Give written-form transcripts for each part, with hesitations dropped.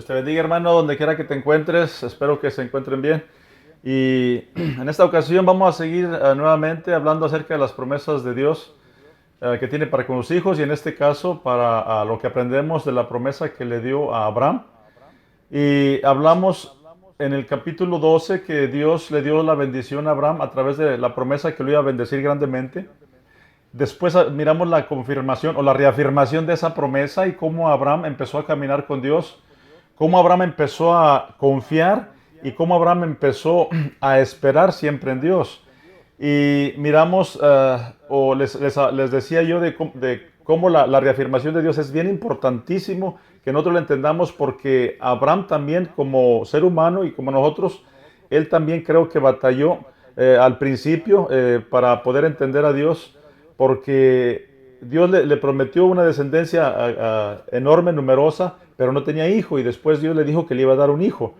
Dios te bendiga, hermano, donde quiera que te encuentres. Espero que se encuentren bien. Y en esta ocasión vamos a seguir nuevamente hablando acerca de las promesas de Dios que tiene para con sus hijos y en este caso para lo que aprendemos de la promesa que le dio a Abraham. Y hablamos en el capítulo 12 que Dios le dio la bendición a Abraham a través de la promesa que lo iba a bendecir grandemente. Después miramos la confirmación o la reafirmación de esa promesa y cómo Abraham empezó a caminar con Dios, cómo Abraham empezó a confiar y cómo Abraham empezó a esperar siempre en Dios. Y miramos, les decía yo de cómo la reafirmación de Dios es bien importantísimo que nosotros lo entendamos porque Abraham también como ser humano y como nosotros, él también creo que batalló al principio para poder entender a Dios porque Dios le prometió una descendencia enorme, numerosa, pero no tenía hijo y después Dios le dijo que le iba a dar un hijo.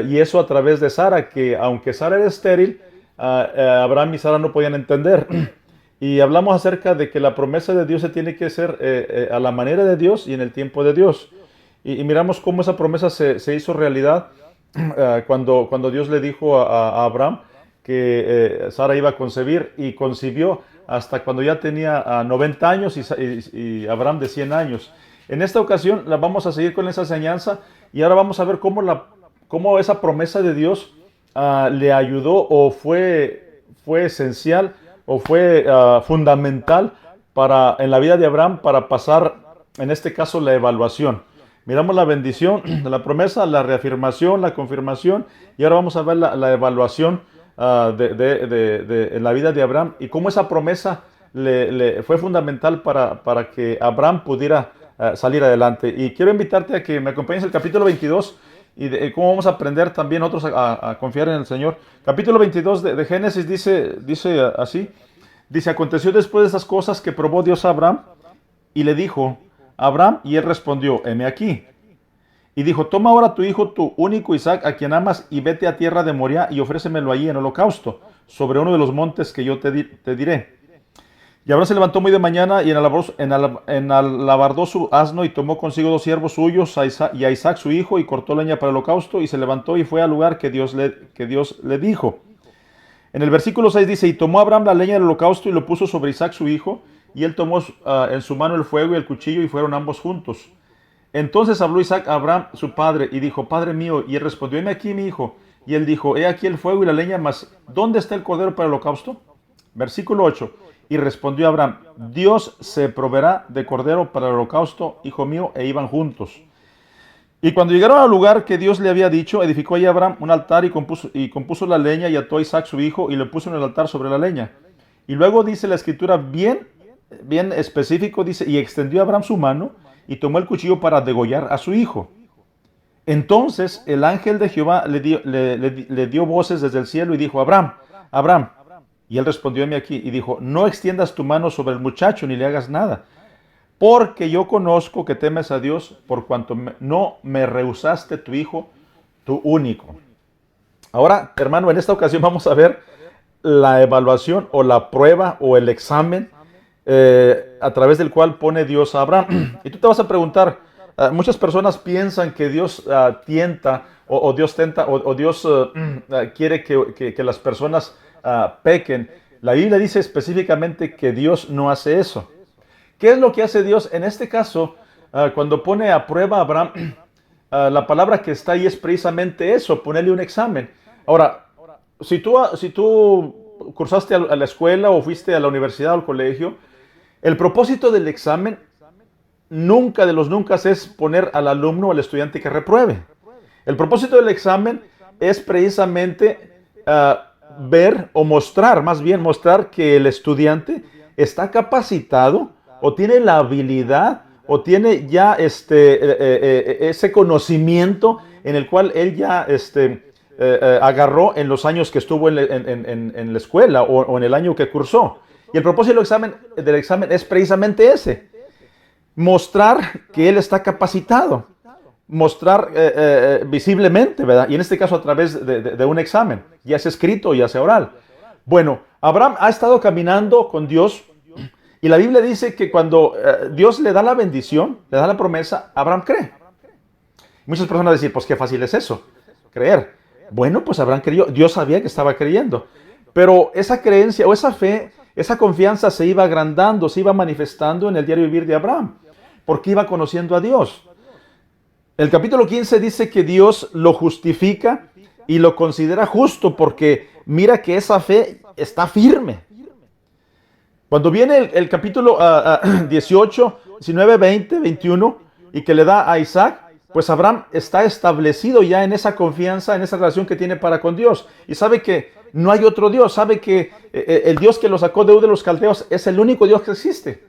Y eso a través de Sara, que aunque Sara era estéril, Abraham y Sara no podían entender. Y hablamos acerca de que la promesa de Dios se tiene que hacer a la manera de Dios y en el tiempo de Dios. Y miramos cómo esa promesa se hizo realidad cuando Dios le dijo a Abraham que Sara iba a concebir y concibió hasta cuando ya tenía 90 años y Abraham de 100 años. En esta ocasión la vamos a seguir con esa enseñanza y ahora vamos a ver cómo esa promesa de Dios le ayudó o fue esencial o fue fundamental en la vida de Abraham para pasar, en este caso, la evaluación. Miramos la bendición de la promesa, la reafirmación, la confirmación y ahora vamos a ver la evaluación en la vida de Abraham y cómo esa promesa le fue fundamental para que Abraham pudiera salir adelante. Y quiero invitarte a que me acompañes al capítulo 22 y cómo vamos a aprender también nosotros a confiar en el Señor. Capítulo 22 de Génesis dice así, dice, aconteció después de esas cosas que probó Dios a Abraham y le dijo, Abraham, y él respondió, heme aquí. Y dijo, toma ahora tu hijo, tu único Isaac, a quien amas, y vete a tierra de Moriah y ofrécemelo allí en holocausto, sobre uno de los montes que yo te diré. Y Abraham se levantó muy de mañana y enalabardó su asno y tomó consigo 2 siervos suyos y a Isaac su hijo y cortó leña para el holocausto y se levantó y fue al lugar que Dios le dijo. En el versículo 6 dice, y tomó Abraham la leña del holocausto y lo puso sobre Isaac su hijo y él tomó en su mano el fuego y el cuchillo y fueron ambos juntos. Entonces habló Isaac a Abraham su padre y dijo, Padre mío, y él respondió, heme aquí mi hijo. Y él dijo, he aquí el fuego y la leña, mas ¿dónde está el cordero para el holocausto? Versículo 8. Y respondió Abraham, Dios se proveerá de cordero para el holocausto, hijo mío, e iban juntos. Y cuando llegaron al lugar que Dios le había dicho, edificó allí Abraham un altar y compuso la leña y ató a Isaac su hijo y le puso en el altar sobre la leña. Y luego dice la escritura bien específico, dice, y extendió Abraham su mano y tomó el cuchillo para degollar a su hijo. Entonces el ángel de Jehová le dio voces desde el cielo y dijo, Abraham, Abraham. Y él respondió a mí aquí y dijo, no extiendas tu mano sobre el muchacho ni le hagas nada, porque yo conozco que temes a Dios por cuanto no me rehusaste tu hijo, tu único. Ahora, hermano, en esta ocasión vamos a ver la evaluación o la prueba o el examen a través del cual pone Dios a Abraham. Y tú te vas a preguntar, muchas personas piensan que Dios tienta o Dios tenta o Dios quiere que las personas pequen. La Biblia dice específicamente que Dios no hace eso. ¿Qué es lo que hace Dios? En este caso, cuando pone a prueba a Abraham, la palabra que está ahí es precisamente eso, ponerle un examen. Ahora, si tú cursaste a la escuela o fuiste a la universidad o al colegio, el propósito del examen nunca de los nunca es poner al alumno o al estudiante que repruebe. El propósito del examen es precisamente ver o mostrar, más bien mostrar que el estudiante está capacitado o tiene la habilidad o tiene ya ese conocimiento en el cual él ya agarró en los años que estuvo en la escuela o en el año que cursó. Y el propósito del examen es precisamente ese, mostrar que él está capacitado, mostrar visiblemente, ¿verdad? Y en este caso a través de un examen, ya sea escrito, ya sea oral. Bueno, Abraham ha estado caminando con Dios y la Biblia dice que cuando Dios le da la bendición, le da la promesa, Abraham cree. Muchas personas decir, pues qué fácil es eso, creer. Bueno, pues Abraham creyó, Dios sabía que estaba creyendo. Pero esa creencia o esa fe, esa confianza se iba agrandando, se iba manifestando en el diario vivir de Abraham, porque iba conociendo a Dios. El capítulo 15 dice que Dios lo justifica y lo considera justo porque mira que esa fe está firme. Cuando viene el capítulo 18, 19, 20, 21 y que le da a Isaac, pues Abraham está establecido ya en esa confianza, en esa relación que tiene para con Dios. Y sabe que no hay otro Dios, sabe que el Dios que lo sacó de Ur de los Caldeos es el único Dios que existe.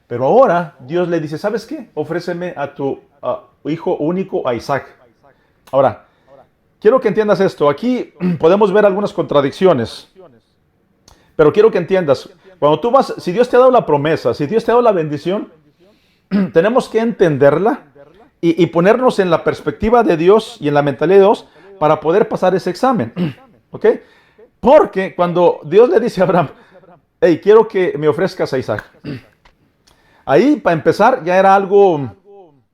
Pero ahora Dios le dice, ¿sabes qué? Ofréceme a tu hijo único, a Isaac. Ahora, quiero que entiendas esto. Aquí podemos ver algunas contradicciones. Pero quiero que entiendas, cuando tú vas, si Dios te ha dado la promesa, si Dios te ha dado la bendición, tenemos que entenderla y ponernos en la perspectiva de Dios y en la mentalidad de Dios para poder pasar ese examen. ¿Ok? Porque cuando Dios le dice a Abraham, hey, quiero que me ofrezcas a Isaac. Ahí, para empezar, ya era algo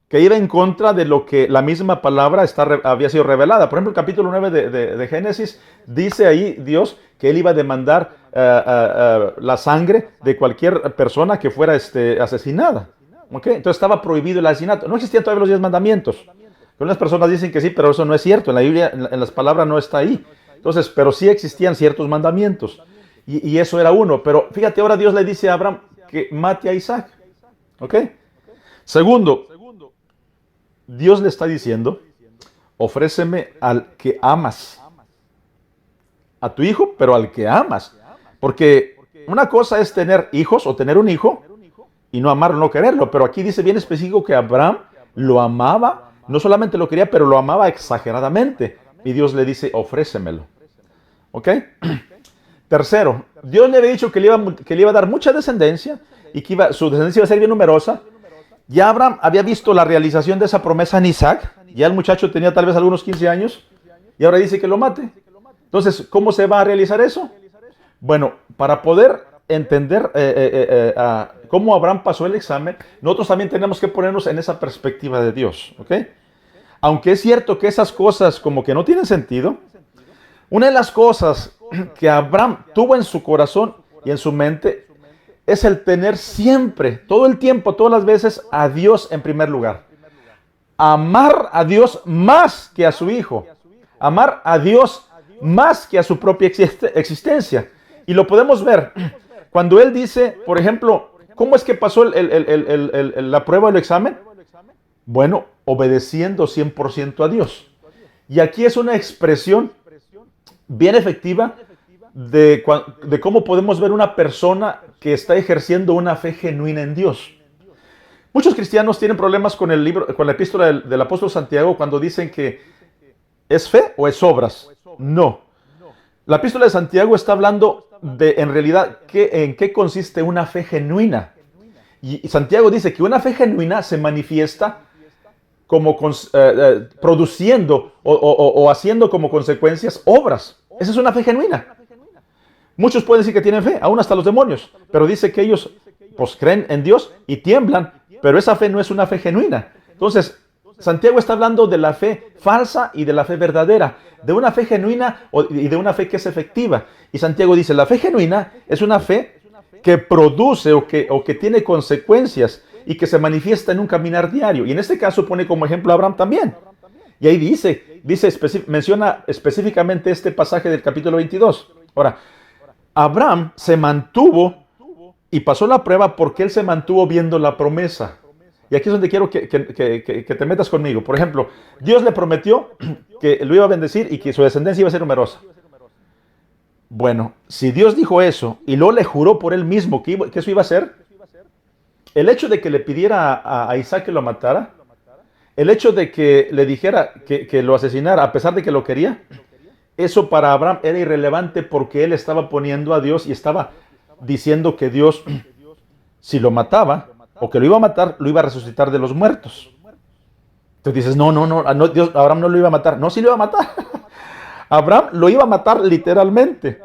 que iba en contra de lo que la misma palabra había sido revelada. Por ejemplo, el capítulo 9 de Génesis dice ahí Dios que él iba a demandar la sangre de cualquier persona que fuera asesinada. ¿Okay? Entonces estaba prohibido el asesinato. No existían todavía los 10 mandamientos. Algunas personas dicen que sí, pero eso no es cierto. En la Biblia, en las palabras no está ahí. Entonces, pero sí existían ciertos mandamientos. Y eso era uno. Pero fíjate, ahora Dios le dice a Abraham que mate a Isaac. ¿Ok? Segundo, Dios le está diciendo, ofréceme al que amas. A tu hijo, pero al que amas. Porque una cosa es tener hijos o tener un hijo y no amarlo, no quererlo. Pero aquí dice bien específico que Abraham lo amaba, no solamente lo quería, pero lo amaba exageradamente. Y Dios le dice, ofrécemelo. ¿Ok? Tercero, Dios le había dicho que le iba a dar mucha descendencia y que su descendencia iba a ser bien numerosa. Ya Abraham había visto la realización de esa promesa en Isaac. Ya el muchacho tenía tal vez algunos 15 años. Y ahora dice que lo mate. Entonces, ¿cómo se va a realizar eso? Bueno, para poder entender cómo Abraham pasó el examen, nosotros también tenemos que ponernos en esa perspectiva de Dios. ¿Ok? Aunque es cierto que esas cosas como que no tienen sentido, una de las cosas que Abraham tuvo en su corazón y en su mente es el tener siempre, todo el tiempo, todas las veces, a Dios en primer lugar. Amar a Dios más que a su hijo. Amar a Dios más que a su propia existencia. Y lo podemos ver cuando él dice, por ejemplo, ¿cómo es que pasó la prueba del examen? Bueno, obedeciendo 100% a Dios. Y aquí es una expresión bien efectiva de cómo podemos ver una persona que está ejerciendo una fe genuina en Dios. Muchos cristianos tienen problemas con la epístola del apóstol Santiago cuando dicen que ¿es fe o es obras? No. La epístola de Santiago está hablando de, en realidad, en qué consiste una fe genuina. Y Santiago dice que una fe genuina se manifiesta como produciendo o haciendo como consecuencias obras. Esa es una fe genuina. Muchos pueden decir que tienen fe, aún hasta los demonios, pero dice que ellos pues creen en Dios y tiemblan, pero esa fe no es una fe genuina. Entonces, Santiago está hablando de la fe falsa y de la fe verdadera, de una fe genuina y de una fe que es efectiva. Y Santiago dice, la fe genuina es una fe que produce o que tiene consecuencias y que se manifiesta en un caminar diario. Y en este caso pone como ejemplo a Abraham también. Y ahí menciona específicamente este pasaje del capítulo 22. Ahora, Abraham se mantuvo y pasó la prueba porque él se mantuvo viendo la promesa. Y aquí es donde quiero que te metas conmigo. Por ejemplo, Dios le prometió que lo iba a bendecir y que su descendencia iba a ser numerosa. Bueno, si Dios dijo eso y luego le juró por él mismo que eso iba a ser, el hecho de que le pidiera a Isaac que lo matara, el hecho de que le dijera que lo asesinara a pesar de que lo quería, eso para Abraham era irrelevante porque él estaba poniendo a Dios y estaba diciendo que Dios, si lo mataba o que lo iba a matar, lo iba a resucitar de los muertos. Entonces dices, no, Abraham no lo iba a matar. No, sí lo iba a matar. Abraham lo iba a matar literalmente.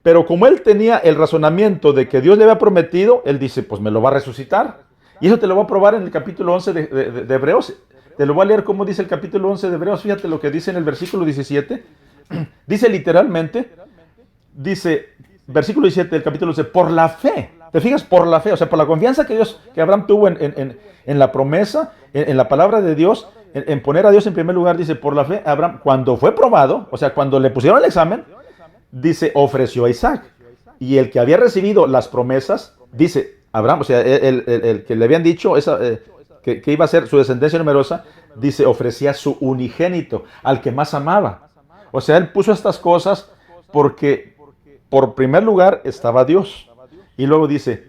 Pero como él tenía el razonamiento de que Dios le había prometido, él dice, pues me lo va a resucitar. Y eso te lo voy a probar en el capítulo 11 de Hebreos. Te lo voy a leer como dice el capítulo 11 de Hebreos. Fíjate lo que dice en el versículo 17. Dice literalmente, dice, versículo 17 del capítulo 11, por la fe. ¿Te fijas? Por la fe, o sea, por la confianza que Abraham tuvo en la promesa, en la palabra de Dios, en poner a Dios en primer lugar, dice, por la fe, Abraham, cuando fue probado, o sea, cuando le pusieron el examen, dice, ofreció a Isaac. Y el que había recibido las promesas, dice, Abraham, o sea, el que le habían dicho que iba a ser su descendencia numerosa, dice, ofrecía su unigénito, al que más amaba. O sea, él puso estas cosas porque, por primer lugar, estaba Dios. Y luego dice,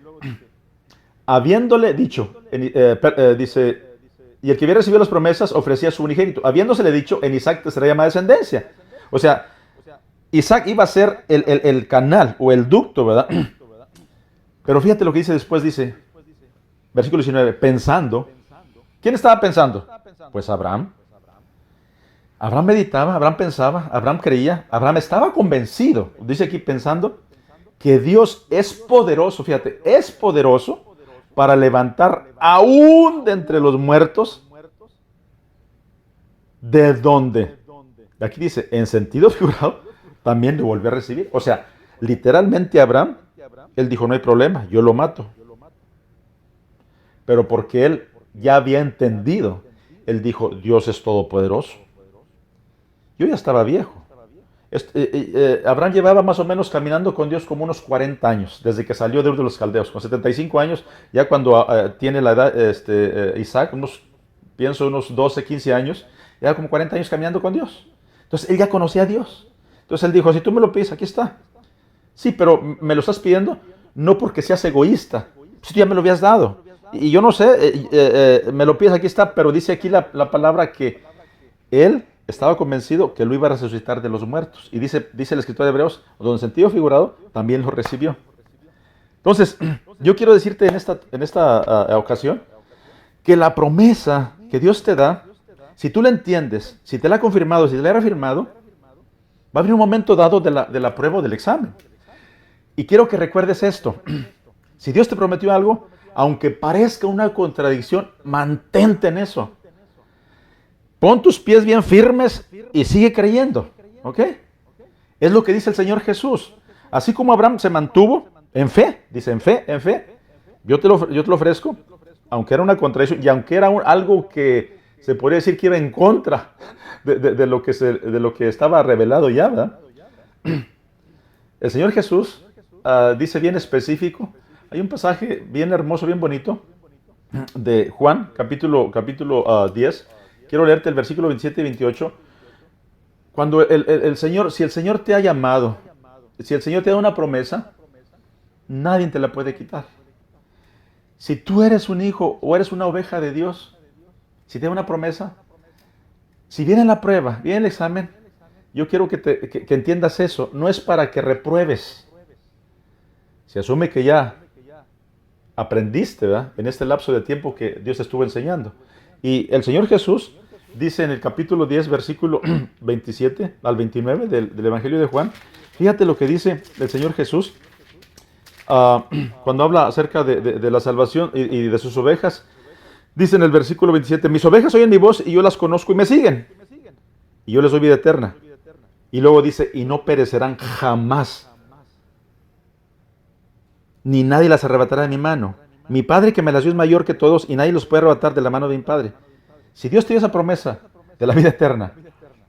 habiéndole dicho, dice, y el que había recibido las promesas ofrecía su unigénito. Habiéndosele dicho, en Isaac te será llamada descendencia. O sea, Isaac iba a ser el canal o el ducto, ¿verdad? Pero fíjate lo que dice después, dice, versículo 19, pensando. ¿Quién estaba pensando? Pues Abraham. Abraham meditaba, Abraham pensaba, Abraham creía, Abraham estaba convencido, dice aquí pensando, que Dios es poderoso, fíjate, es poderoso para levantar aún de entre los muertos, de donde, aquí dice, en sentido figurado, también lo volvió a recibir. O sea, literalmente Abraham, él dijo, no hay problema, yo lo mato. Pero porque él ya había entendido, él dijo, Dios es todopoderoso. Yo ya estaba viejo. Abraham llevaba más o menos caminando con Dios como unos 40 años, desde que salió de Ur de los Caldeos. Con 75 años, ya cuando tiene la edad, Isaac, pienso unos 12, 15 años, ya como 40 años caminando con Dios. Entonces, él ya conocía a Dios. Entonces, él dijo, si tú me lo pides, aquí está. Sí, pero me lo estás pidiendo no porque seas egoísta. Si tú ya me lo habías dado. Y yo no sé, me lo pides, aquí está, pero dice aquí la palabra que él estaba convencido que lo iba a resucitar de los muertos. Y dice el escritor de Hebreos, donde en sentido figurado también lo recibió. Entonces, yo quiero decirte en esta ocasión que la promesa que Dios te da, si tú la entiendes, si te la ha confirmado, si te la ha reafirmado, va a haber un momento dado de la prueba o del examen. Y quiero que recuerdes esto. Si Dios te prometió algo, aunque parezca una contradicción, mantente en eso. Pon tus pies bien firmes y sigue creyendo. ¿Ok? Es lo que dice el Señor Jesús. Así como Abraham se mantuvo en fe, dice en fe, yo te lo ofrezco, aunque era una contradicción y aunque era algo que se podría decir que iba en contra de lo que estaba revelado ya, ¿verdad? El Señor Jesús dice bien específico. Hay un pasaje bien hermoso, bien bonito, de Juan, capítulo 10. Quiero leerte el versículo 27 y 28. Cuando el Señor, si el Señor te ha llamado, si el Señor te da una promesa, nadie te la puede quitar. Si tú eres un hijo o eres una oveja de Dios, si te da una promesa, si viene la prueba, viene el examen, yo quiero que entiendas eso. No es para que repruebes. Se asume que ya aprendiste, ¿verdad? En este lapso de tiempo que Dios te estuvo enseñando. Y el Señor Jesús dice en el capítulo 10, versículo 27 al 29 del Evangelio de Juan, fíjate lo que dice el Señor Jesús cuando habla acerca de la salvación y de sus ovejas. Dice en el versículo 27, mis ovejas oyen mi voz y yo las conozco y me siguen. Y yo les doy vida eterna. Y luego dice, y no perecerán jamás, ni nadie las arrebatará de mi mano. Mi Padre que me las dio es mayor que todos y nadie los puede arrebatar de la mano de mi Padre. Si Dios te dio esa promesa de la vida eterna,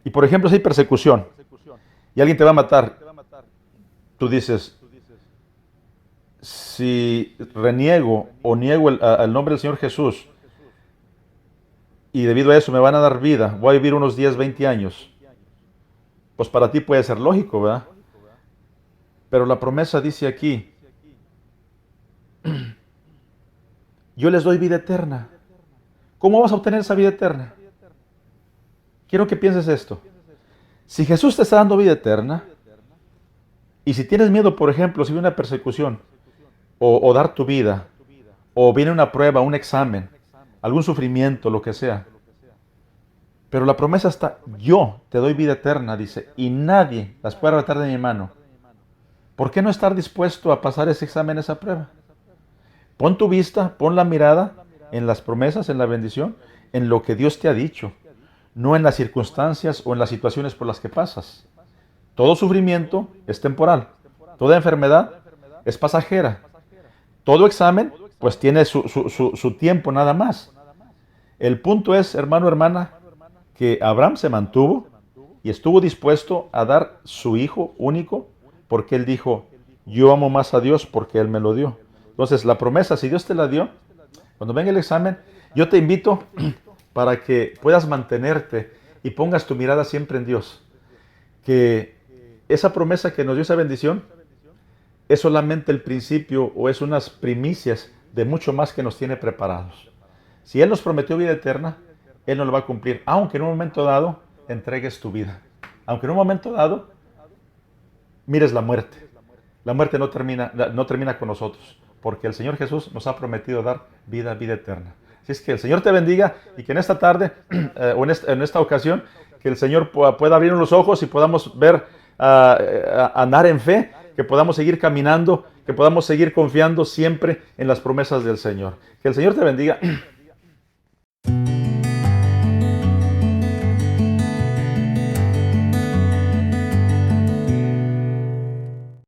y por ejemplo si hay persecución, y alguien te va a matar, tú dices, si reniego o niego el nombre del Señor Jesús, y debido a eso me van a dar vida, voy a vivir unos 10, 20 años, pues para ti puede ser lógico, ¿verdad? Pero la promesa dice aquí, yo les doy vida eterna. ¿Cómo vas a obtener esa vida eterna? Quiero que pienses esto. Si Jesús te está dando vida eterna, y si tienes miedo, por ejemplo, si viene una persecución, o dar tu vida, o viene una prueba, un examen, algún sufrimiento, lo que sea, pero la promesa está, yo te doy vida eterna, dice, y nadie las puede arrebatar de mi mano. ¿Por qué no estar dispuesto a pasar ese examen, esa prueba? Pon tu vista, pon la mirada en las promesas, en la bendición, en lo que Dios te ha dicho, no en las circunstancias o en las situaciones por las que pasas. Todo sufrimiento es temporal, toda enfermedad es pasajera, todo examen pues tiene su tiempo nada más. El punto es, hermano, hermana, que Abraham se mantuvo y estuvo dispuesto a dar su hijo único porque él dijo, yo amo más a Dios porque Él me lo dio. Entonces la promesa, si Dios te la dio, cuando venga el examen, yo te invito para que puedas mantenerte y pongas tu mirada siempre en Dios. Que esa promesa que nos dio esa bendición es solamente el principio o es unas primicias de mucho más que nos tiene preparados. Si Él nos prometió vida eterna, Él nos lo va a cumplir, aunque en un momento dado entregues tu vida. Aunque en un momento dado mires la muerte. La muerte no termina con nosotros, porque el Señor Jesús nos ha prometido dar vida eterna. Así es que el Señor te bendiga y que en esta tarde o en esta ocasión, que el Señor pueda abrirnos los ojos y podamos ver, andar en fe, que podamos seguir caminando, que podamos seguir confiando siempre en las promesas del Señor. Que el Señor te bendiga.